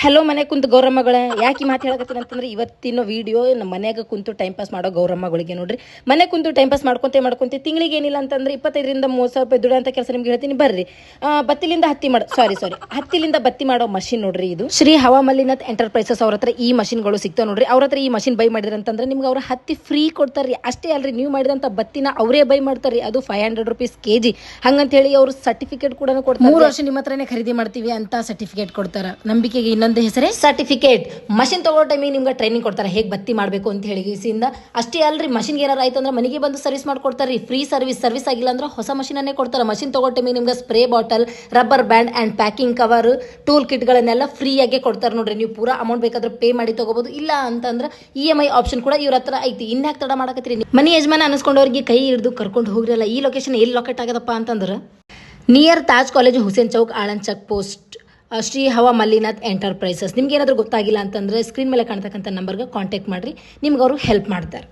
Hello ಮನೆ ಕುಂತು ಗೌರಮ್ಮಗಳೇ ಯಾಕೆ ಮಾತು ಹೇಳಕತ್ತೀನಿ ಅಂತಂದ್ರೆ ಇವತ್ತಿನ ವಿಡಿಯೋ ನಮ್ಮ ಮನೆಯಾಗ ಕುಂತು ಟೈಮ್ ಪಾಸ್ ಮಾಡೋ ಗೌರಮ್ಮಗಳಿಗೆ ನೋಡ್ರಿ. ಮನೆ ಕುಂತು ಟೈಮ್ ಪಾಸ್ ಮಾಡ್ಕೊಂತೆ ತಿಂಗಳಿಗೆ ಏನಿಲ್ಲ ಅಂತಂದ್ರೆ 25ರಿಂದ 30 ರೂಪಾಯಿ ದುಡಿಯೋ ಕೆಲಸ ನಿಮ್ಗೆ ಹೇಳ್ತೀನಿ ಬರ್ರಿ. ಹತ್ತಿಲಿಂದ ಬತ್ತಿ ಮಾಡೋ ಮಷಿನ್ ನೋಡ್ರಿ. ಇದು ಶ್ರೀ ಹವಾ ಮಲ್ಲಿನಾಥ್ ಎಂಟರ್ಪ್ರೈಸಸ್ ಅವ್ರ ಹತ್ರ ಈ ಮಷಿನ್ಗಳು ಸಿಗ್ತಾವ ನೋಡ್ರಿ. ಅವ್ರ ಹತ್ರ ಈ ಮಷಿನ್ ಬೈ ಮಾಡಿದ್ರಿ ಅಂತಂದ್ರೆ ನಿಮ್ಗೆ ಅವ್ರ ಹತ್ತಿ ಫ್ರೀ ಕೊಡ್ತಾರ್ರಿ. ಅಷ್ಟೇ ಅಲ್ರಿ, ನೀವು ಮಾಡಿದಂತ ಬತ್ತಿನ ಅವರೇ ಬೈ ಮಾಡ್ತಾರ್ರಿ. ಅದು 500 ರೂಪೀಸ್ kg ಹಂಗಂತ ಹೇಳಿ ಅವ್ರು ಸರ್ಟಿಫಿಕೇಟ್ ಕೂಡ ಕೊಡ್ತಾರೆ. 3 ವರ್ಷ ನಿಮ್ಮ ಹತ್ರನೇ ಖರೀದಿ ಮಾಡ್ತೀವಿ ಅಂತ ಸರ್ಟಿಫಿಕೇಟ್ ಕೊಡ್ತಾರ. ನಂಬಿಕೆಗೆ ಇನ್ನೊಂದು ಹೆಸರೇ ಸರ್ಟಿಫಿಕೇಟ್. ಮಷಿನ್ ತಗೋ ಟೈಮಿಗೆ ನಿಮ್ಗೆ ಟ್ರೈನಿಂಗ್ ಕೊಡ್ತಾರೆ ಹೇಗೆ ಬತ್ತಿ ಮಾಡಬೇಕು ಅಂತ ಹೇಳಿ ಗೀಸಿಂದ. ಅಷ್ಟೇ ಅಲ್ರಿ, ಮಷಿನ್ಗೆ ಏನಾರು ಆಯ್ತು ಅಂದ್ರೆ ಮನೆಗೆ ಬಂದು ಸರ್ವಿಸ್ ಮಾಡ್ಕೊಡ್ತಾರೆ. ಫ್ರೀ ಸರ್ವಿಸ್ ಆಗಿಲ್ಲ ಅಂದ್ರೆ ಹೊಸ ಮಷಿನನ್ನೇ ಕೊಡ್ತಾರೆ. ಮಷಿನ್ ತಗೋ ಟೈಮಿಗೆ ನಿಮ್ಗೆ spray bottle, rubber band and packing cover, tool ಕಿಟ್ಗಳನ್ನೆಲ್ಲ ಫ್ರೀ ಆಗಿ ಕೊಡ್ತಾರೆ ನೋಡ್ರಿ. ನೀವು ಪೂರಾ ಅಮೌಂಟ್ ಬೇಕಾದ್ರೆ ಪೇ ಮಾಡಿ ತಗೋಬಹುದು. ಇಲ್ಲ ಅಂತಂದ್ರೆ EMI ಆಪ್ಷನ್ ಕೂಡ ಇವ್ರ ಹತ್ರ ಐತಿ. ಇನ್ಯಾಕ್ ತಡ ಮಾಡಕತ್ತೀರಿ? ಮನಿ ಯಜಮಾನ ಅನ್ಸ್ಕೊಂಡವ್ರಿಗೆ ಕೈ ಹಿಡಿದು ಕರ್ಕೊಂಡು ಹೋಗ್ರಲ್ಲ. ಈ ಲೊಕೇಶನ್ ಎಲ್ಲಿ ಲೊಕೇಟ್ ಆಗದಪ್ಪ ಅಂತಂದ್ರೆ near Taj college, Hussain Chowk, Aland check post, Shri Hava Mallinath enterprises. ನಿಮ್ಗೆ ಏನಾದರೂ ಗೊತ್ತಾಗಿಲ್ಲ ಅಂತಂದ್ರೆ ಸ್ಕ್ರೀನ್ ಮೇಲೆ ಕಾಣ್ತಕ್ಕಂಥ ನಂಬರ್ಗೆ ಕಾಂಟ್ಯಾಕ್ಟ್ ಮಾಡ್ರಿ. ನಿಮ್ಗೆ ಅವರು ಹೆಲ್ಪ್ ಮಾಡ್ತಾರೆ.